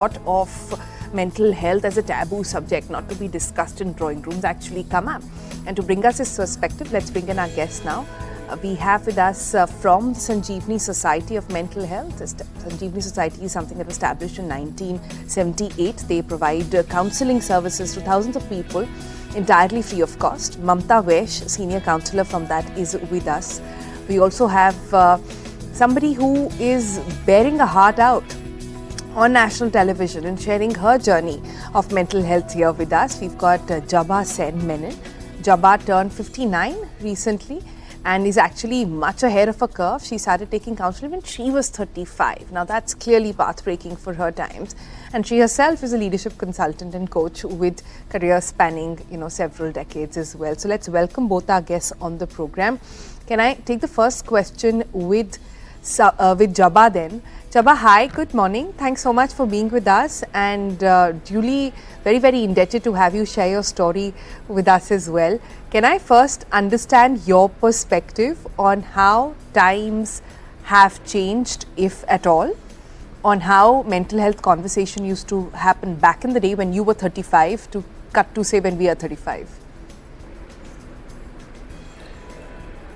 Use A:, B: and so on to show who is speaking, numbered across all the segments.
A: of mental health as a taboo subject not to be discussed in drawing rooms actually come up. And to bring us his perspective, let's bring in our guest now. We have with us from Sanjeevani Society of Mental Health. Sanjeevani Society is something that was established in 1978. They provide counselling services to thousands of people entirely free of cost. Mamta Vaish, senior counsellor from that, is with us. We also have somebody who is bearing a heart out on national television and sharing her journey of mental health here with us. We've got Jabba Sen Menon. Jabba turned 59 recently and is actually much ahead of her curve. She started taking counseling when she was 35. Now that's clearly path-breaking for her times. And she herself is a leadership consultant and coach with career spanning, several decades as well. So let's welcome both our guests on the program. Can I take the first question with Jabba then? Jabba, hi, good morning. Thanks so much for being with us, and duly very, very indebted to have you share your story with us as well. Can I first understand your perspective on how times have changed, if at all, on how mental health conversation used to happen back in the day when you were 35 to cut to say when we are 35?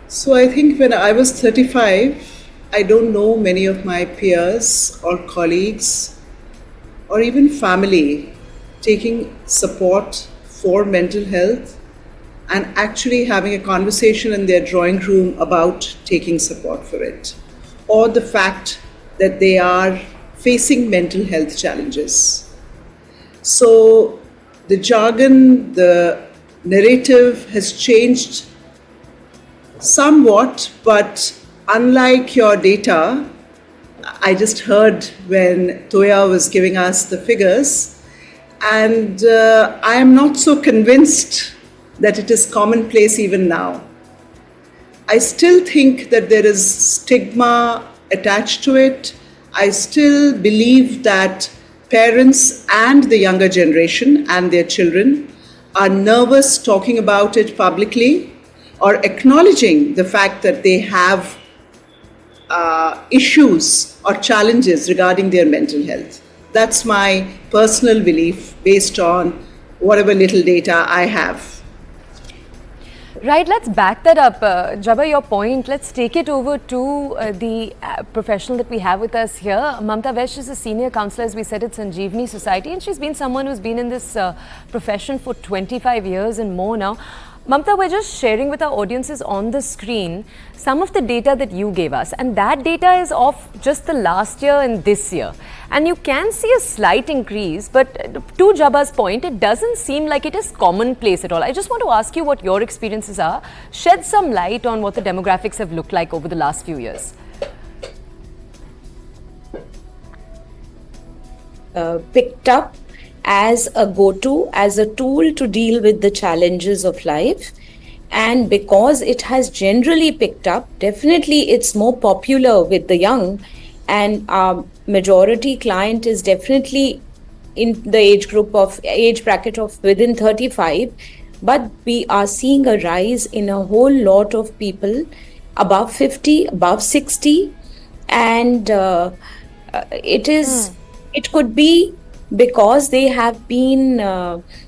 B: So I think when I was 35, I don't know many of my peers or colleagues or even family taking support for mental health and actually having a conversation in their drawing room about taking support for it, or the fact that they are facing mental health challenges. So the jargon, the narrative has changed somewhat, but unlike your data, I just heard when Toya was giving us the figures, and I am not so convinced that it is commonplace even now. I still think that there is stigma attached to it. I still believe that parents and the younger generation and their children are nervous talking about it publicly or acknowledging the fact that they have issues or challenges regarding their mental health. That's my personal belief based on whatever little data I have.
C: Right, let's back that up. Jabba, your point, let's take it over to the professional that we have with us here. Mamta Vaish is a senior counsellor, as we said, at Sanjeevani Society, and she's been someone who's been in this profession for 25 years and more now. Mamta, we're just sharing with our audiences on the screen some of the data that you gave us, and that data is of just the last year and this year. And you can see a slight increase, but to Jabba's point, it doesn't seem like it is commonplace at all. I just want to ask you what your experiences are. Shed some light on what the demographics have looked like over the last few years.
D: Picked up as a go-to, as a tool to deal with the challenges of life. And because it has generally picked up, definitely it's more popular with the young, and our majority client is definitely in the age bracket of within 35. But we are seeing a rise in a whole lot of people above 50, above 60, and it could be because they have been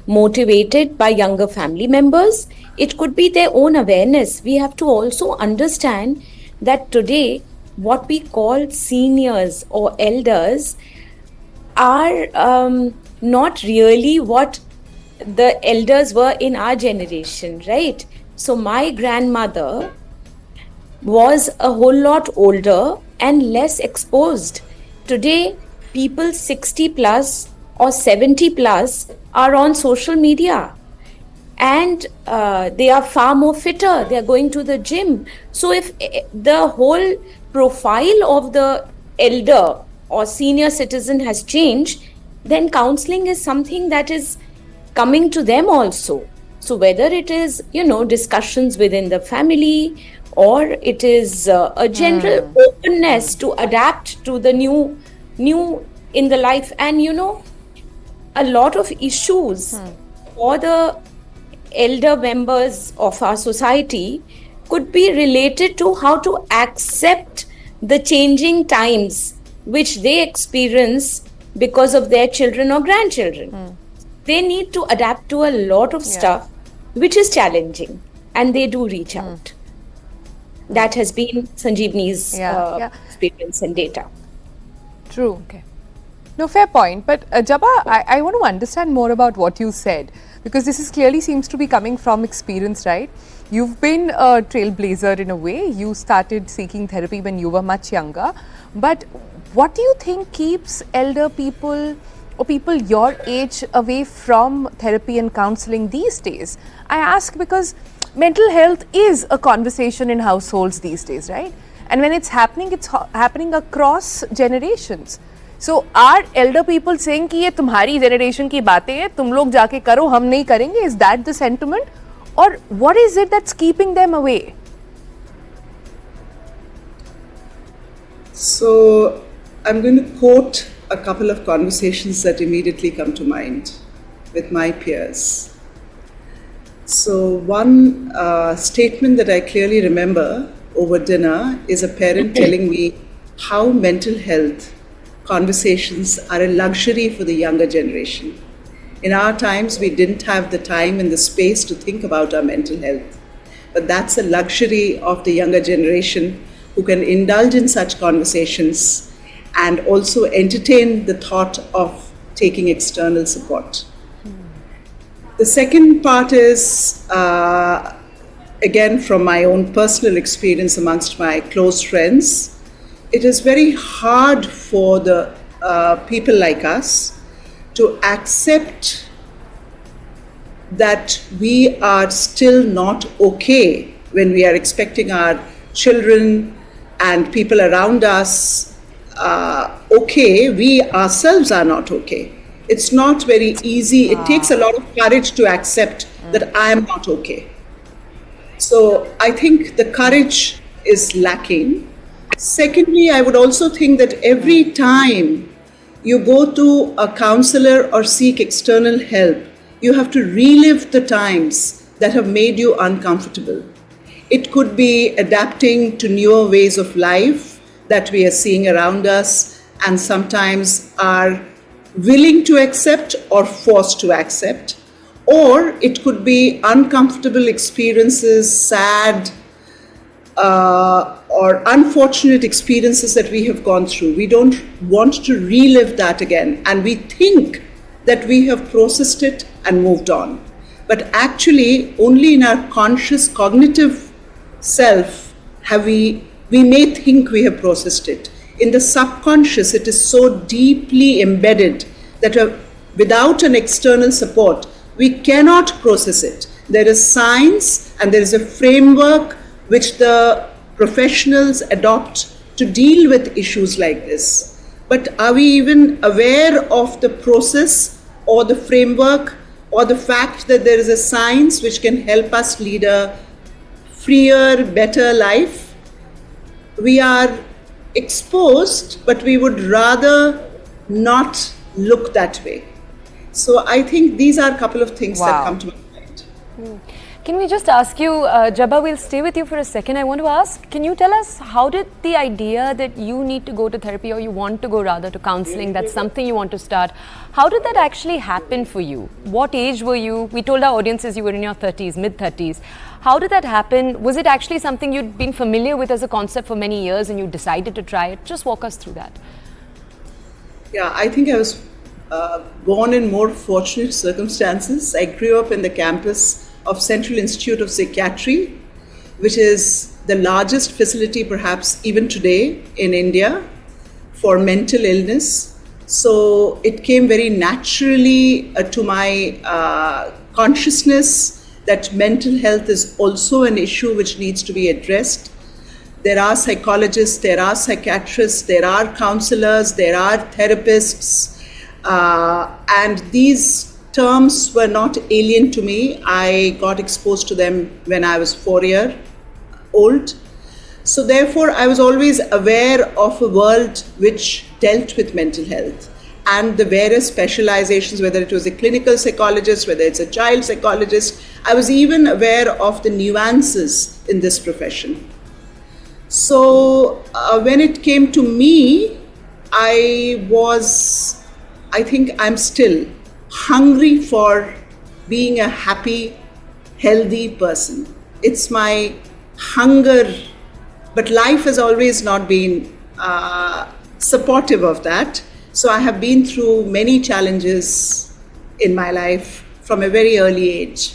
D: motivated by younger family members. It could be their own awareness. We have to also understand that today, what we call seniors or elders are not really what the elders were in our generation, right? So my grandmother was a whole lot older and less exposed. Today, people 60 plus or 70 plus are on social media, and they are far more fitter. They are going to the gym. So if the whole profile of the elder or senior citizen has changed, then counseling is something that is coming to them also. So whether it is, discussions within the family, or it is a general openness to adapt to the new in the life. And a lot of issues for the elder members of our society could be related to how to accept the changing times which they experience because of their children or grandchildren. They need to adapt to a lot of stuff, which is challenging, and they do reach out. That has been Sanjeevni's experience and data.
A: True. Okay. No, fair point. But Jabba, I want to understand more about what you said, because this is clearly seems to be coming from experience, right? You've been a trailblazer in a way. You started seeking therapy when you were much younger. But what do you think keeps elder people or people your age away from therapy and counseling these days? I ask because mental health is a conversation in households these days, right? And when it's happening across generations. So are elder people saying कि ये तुम्हारी generation की बातें हैं, तुम लोग जाके करो, हम नहीं करेंगे? Is that the sentiment? Or what is it that's keeping them away?
B: So I'm going to quote a couple of conversations that immediately come to mind with my peers. So one statement that I clearly remember over dinner is a parent telling me how mental health conversations are a luxury for the younger generation. In our times, we didn't have the time and the space to think about our mental health. But that's a luxury of the younger generation who can indulge in such conversations and also entertain the thought of taking external support. The second part is, again, from my own personal experience amongst my close friends. It is very hard for the people like us to accept that we are still not okay when we are expecting our children and people around us okay, we ourselves are not okay. It's not very easy. It takes a lot of courage to accept that I am not okay. So I think the courage is lacking. Secondly, I would also think that every time you go to a counselor or seek external help, you have to relive the times that have made you uncomfortable. It could be adapting to newer ways of life that we are seeing around us and sometimes are willing to accept or forced to accept. Or it could be uncomfortable experiences, sad, or unfortunate experiences that we have gone through. We don't want to relive that again, and we think that we have processed it and moved on. But actually, only in our conscious cognitive self have we may think we have processed it. In the subconscious, it is so deeply embedded that without an external support, we cannot process it. There is science and there is a framework which the professionals adopt to deal with issues like this. But are we even aware of the process or the framework or the fact that there is a science which can help us lead a freer, better life? We are exposed, but we would rather not look that way. So I think these are a couple of things that come to my mind.
C: Can we just ask you, Jabba, we'll stay with you for a second. I want to ask, can you tell us how did the idea that you need to go to therapy, or you want to go rather to counseling, that's something you want to start, how did that actually happen for you? What age were you? We told our audiences you were in your 30s, mid-30s. How did that happen? Was it actually something you'd been familiar with as a concept for many years and you decided to try it? Just walk us through that.
B: Yeah, I think I was born in more fortunate circumstances. I grew up in the campus of Central Institute of Psychiatry, which is the largest facility perhaps even today in India for mental illness. So it came very naturally to my consciousness that mental health is also an issue which needs to be addressed. There are psychologists, there are psychiatrists, there are counselors, there are therapists, and these terms were not alien to me. I got exposed to them when I was 4 years old. So therefore, I was always aware of a world which dealt with mental health and the various specializations, whether it was a clinical psychologist, whether it's a child psychologist. I was even aware of the nuances in this profession. So when it came to me, I was I think I'm still hungry for being a happy, healthy person. It's my hunger, but life has always not been supportive of that. So I have been through many challenges in my life from a very early age.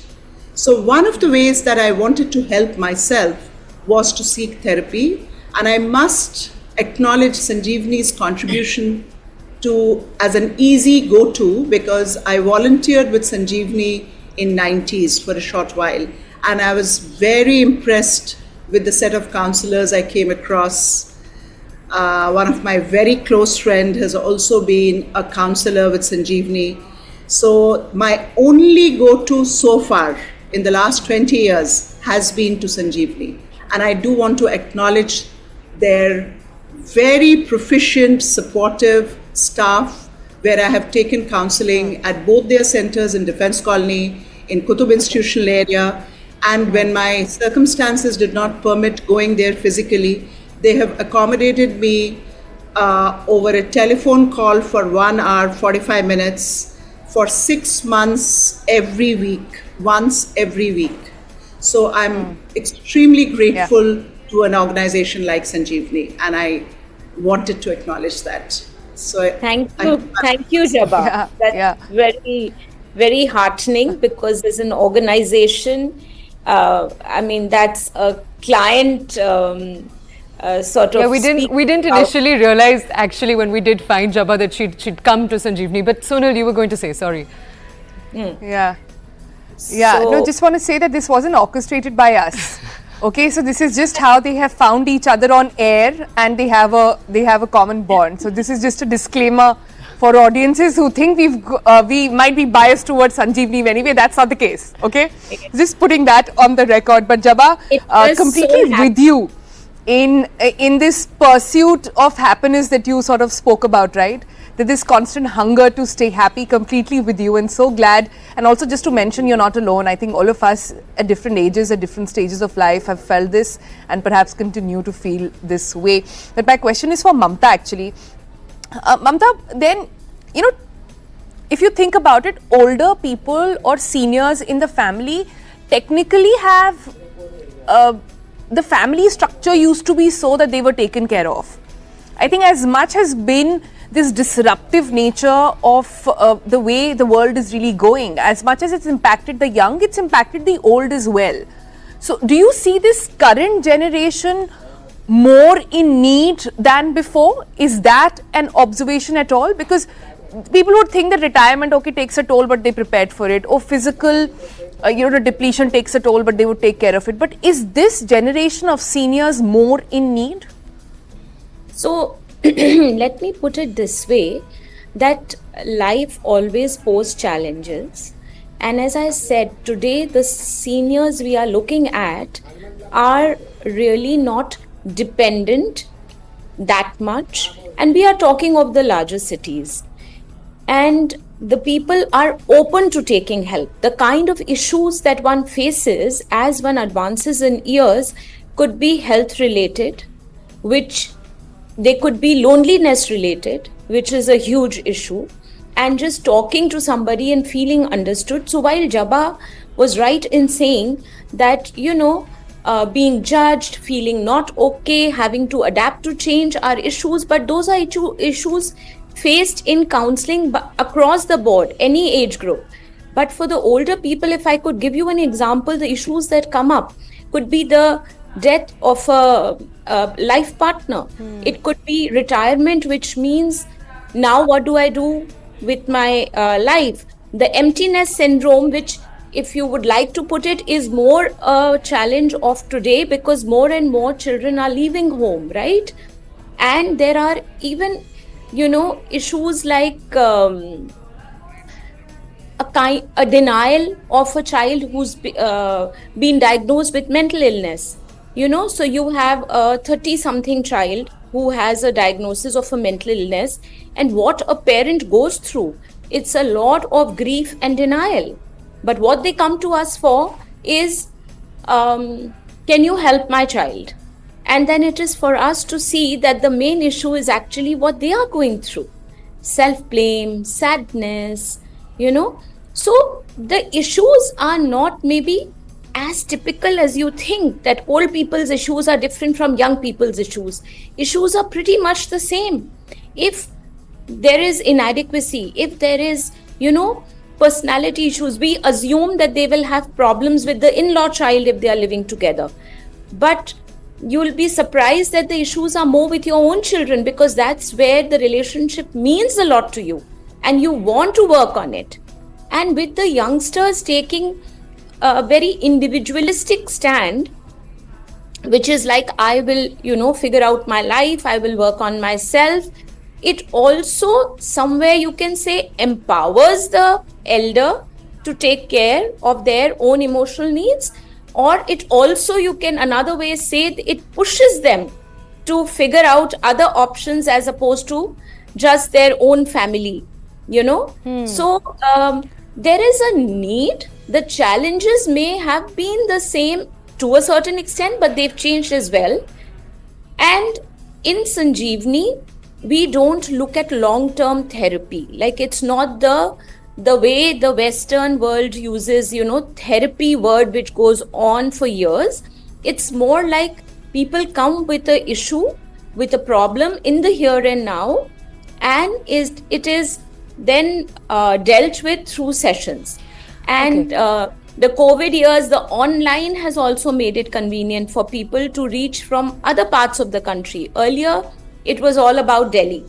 B: So one of the ways that I wanted to help myself was to seek therapy, and I must acknowledge Sanjeevani's contribution to as an easy go-to, because I volunteered with Sanjeevani in 90s for a short while, and I was very impressed with the set of counselors I came across. One of my very close friend has also been a counselor with Sanjeevani. So my only go-to so far in the last 20 years has been to Sanjeevani, and I do want to acknowledge their very proficient, supportive staff, where I have taken counseling at both their centers in Defense Colony, in Kutub Institutional Area, and when my circumstances did not permit going there physically, they have accommodated me over a telephone call for 1 hour, 45 minutes for 6 months every week, once every week. So I'm extremely grateful to an organization like Sanjeevani, and I wanted to acknowledge that. So
D: Thank you, Jabba. That's very, very heartening, because as an organization, I mean, that's a client sort of.
C: Yeah, we didn't initially realize actually when we did find Jabba that she'd come to Sanjeevani. But Sonal, you were going to say, sorry.
A: Yeah. No, just want to say that this wasn't orchestrated by us. Okay, so this is just how they have found each other on air, and they have a common bond. So this is just a disclaimer for audiences who think we might be biased towards Sanjeevani. Anyway, that's not the case. Okay, just putting that on the record. But Jabba, completely with you in this pursuit of happiness that you sort of spoke about, right? That this constant hunger to stay happy, completely with you, and so glad. And also just to mention, you're not alone. I think all of us at different ages, at different stages of life have felt this and perhaps continue to feel this way. But my question is for Mamta actually. Mamta, then, you know, if you think about it, older people or seniors in the family technically have, the family structure used to be so that they were taken care of. I think as much has been this disruptive nature of the way the world is really going, as much as it's impacted the young, it's impacted the old as well. So do you see this current generation more in need than before? Is that an observation at all? Because people would think that retirement, okay, takes a toll, but they prepared for it. Or physical, the depletion takes a toll, but they would take care of it. But is this generation of seniors more in need?
D: So let me put it this way, that life always poses challenges. And as I said, today the seniors we are looking at are really not dependent that much. And we are talking of the larger cities. And the people are open to taking help. The kind of issues that one faces as one advances in years could be health related, which they could be loneliness related, which is a huge issue, and just talking to somebody and feeling understood. So while Jabba was right in saying that, being judged, feeling not okay, having to adapt to change are issues, but those are issues faced in counseling across the board, any age group. But for the older people, if I could give you an example, the issues that come up could be the death of a life partner. It could be retirement, which means now what do I do with my life? The emptiness syndrome, which, if you would like to put it, is more a challenge of today, because more and more children are leaving home, right? And there are even, issues like a denial of a child who's been diagnosed with mental illness. So you have a 30-something child who has a diagnosis of a mental illness, and what a parent goes through, it's a lot of grief and denial. But what they come to us for is, can you help my child? And then it is for us to see that the main issue is actually what they are going through. self-blame, sadness, you know. So the issues are not maybe as typical as you think, that old people's issues are different from young people's issues. Issues are pretty much the same. If there is inadequacy, if there is, personality issues, we assume that they will have problems with the in-law child if they are living together. But you'll be surprised that the issues are more with your own children, because that's where the relationship means a lot to you and you want to work on it. And with the youngsters taking a very individualistic stand, which is like, I will, figure out my life, I will work on myself. It also somewhere you can say empowers the elder to take care of their own emotional needs, or it also, you can another way say, it pushes them to figure out other options as opposed to just their own family, So there is a need. The challenges may have been the same to a certain extent, but they've changed as well. And in Sanjeevani, we don't look at long-term therapy. Like, it's not the way the Western world uses, therapy word, which goes on for years. It's more like people come with an issue, with a problem in the here and now, and it is then dealt with through sessions. And the COVID years, the online has also made it convenient for people to reach from other parts of the country. Earlier, it was all about Delhi.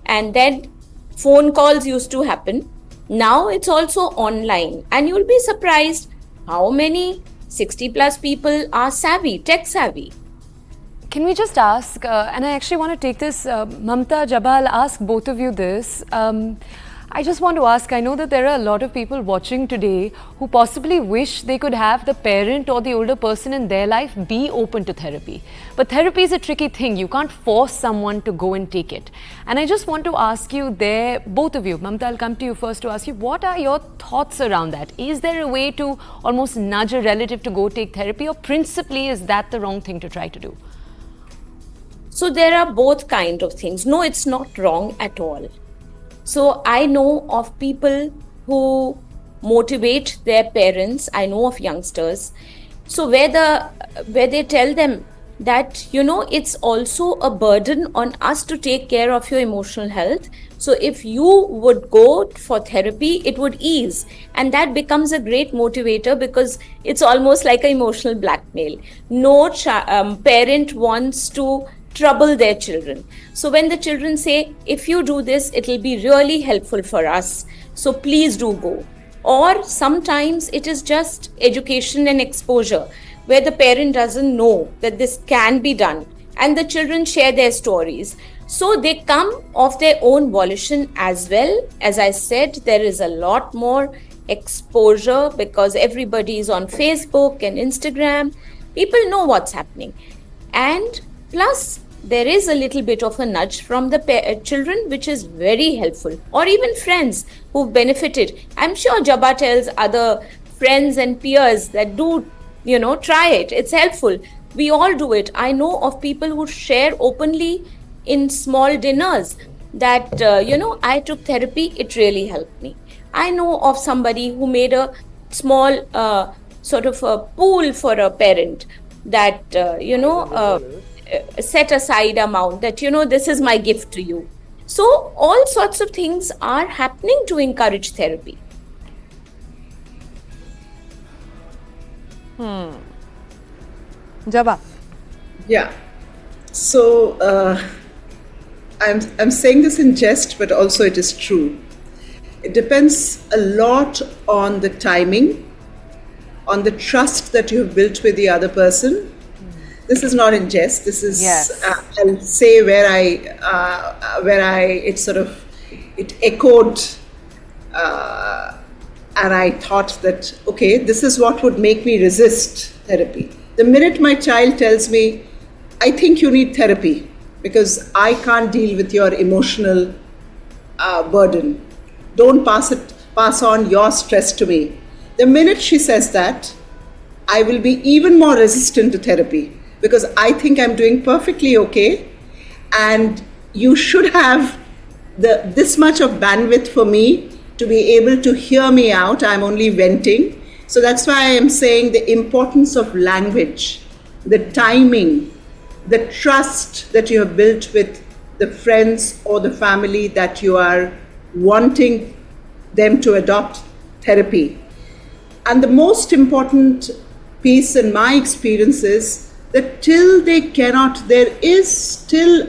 D: And then phone calls used to happen. Now it's also online. And you'll be surprised how many 60 plus people are savvy, tech savvy.
C: Can we just ask, and I actually want to take this, Mamta, Jabba, I'll ask both of you this. I just want to ask, I know that there are a lot of people watching today who possibly wish they could have the parent or the older person in their life be open to therapy. But therapy is a tricky thing. You can't force someone to go and take it. And I just want to ask you there, both of you, Mamta, I'll come to you first to ask you, what are your thoughts around that? Is there a way to almost nudge a relative to go take therapy, or principally is that the wrong thing to try to do?
D: So there are both kind of things. No, it's not wrong at all. So I know of people who motivate their parents. I know of youngsters. So where they tell them that, it's also a burden on us to take care of your emotional health. So if you would go for therapy, it would ease. And that becomes a great motivator, because it's almost like an emotional blackmail. No parent wants to trouble their children. So when the children say, if you do this, it will be really helpful for us, so please do go. Or sometimes it is just education and exposure, where the parent doesn't know that this can be done, and the children share their stories. So they come of their own volition as well. As I said, there is a lot more exposure because everybody is on Facebook and Instagram. People know what's happening. And plus, there is a little bit of a nudge from the children, which is very helpful, or even friends who've benefited. I'm sure Jabba tells other friends and peers that do, try it. It's helpful. We all do it. I know of people who share openly in small dinners that, I took therapy, it really helped me. I know of somebody who made a small sort of a pool for a parent that, set aside amount that, this is my gift to you. So all sorts of things are happening to encourage therapy.
A: Jabba.
B: Yeah. So I'm saying this in jest, but also it is true. It depends a lot on the timing, on the trust that you have built with the other person. This is not in jest. This is,
A: yes.
B: I'll say where it echoed, and I thought that, okay, this is what would make me resist therapy. The minute my child tells me, I think you need therapy because I can't deal with your emotional burden. Don't pass on your stress to me. The minute she says that, I will be even more resistant to therapy, because I think I'm doing perfectly okay, and you should have this much of bandwidth for me to be able to hear me out. I'm only venting. So that's why I am saying the importance of language, the timing, the trust that you have built with the friends or the family that you are wanting them to adopt therapy. And the most important piece in my experience is that till they cannot, there is still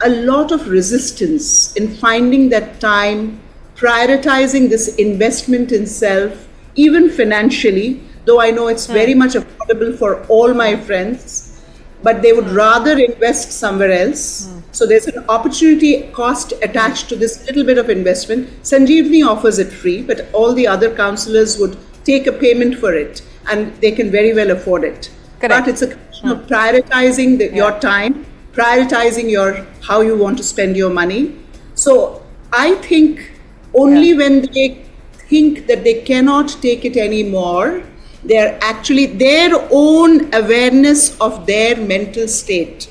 B: a lot of resistance in finding that time, prioritizing this investment in self, even financially, though I know it's very much affordable for all my friends, but they would rather invest somewhere else. So there's an opportunity cost attached to this little bit of investment. Sanjeevani offers it free, but all the other counselors would take a payment for it, and they can very well afford it.
A: Correct.
B: But it's a question of prioritizing your time, prioritizing how you want to spend your money. So I think only when they think that they cannot take it anymore, they're actually their own awareness of their mental state,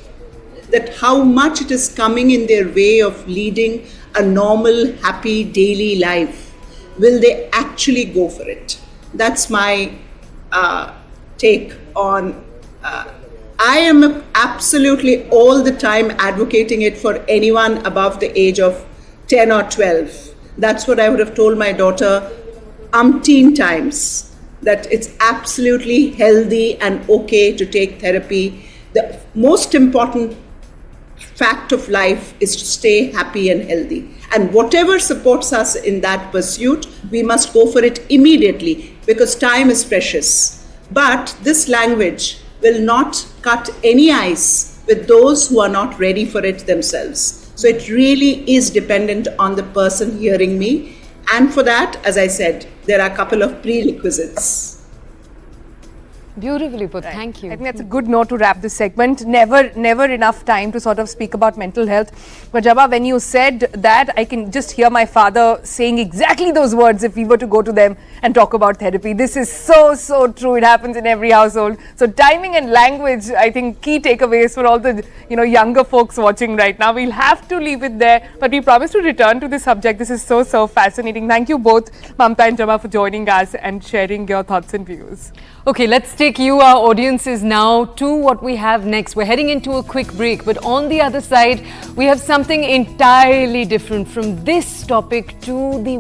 B: that how much it is coming in their way of leading a normal, happy daily life, will they actually go for it? That's my take on. I am absolutely all the time advocating it for anyone above the age of 10 or 12. That's what I would have told my daughter umpteen times, that it's absolutely healthy and okay to take therapy. The most important fact of life is to stay happy and healthy. And whatever supports us in that pursuit, we must go for it immediately, because time is precious. But this language will not cut any ice with those who are not ready for it themselves. So it really is dependent on the person hearing me. And for that, as I said, there are a couple of prerequisites.
C: Beautifully put. Thank you.
A: I think that's a good note to wrap this segment. Never enough time to sort of speak about mental health. But Jabba, when you said that, I can just hear my father saying exactly those words if we were to go to them and talk about therapy. This is so true. It happens in every household. So timing and language, I think, key takeaways for all the younger folks watching right now. We'll have to leave it there, but we promise to return to this subject. This is so fascinating. Thank you both, Mamta and Jabba, for joining us and sharing your thoughts and views.
C: Okay, let's take you, our audiences, now to what we have next. We're heading into a quick break, but on the other side, we have something entirely different from this topic to the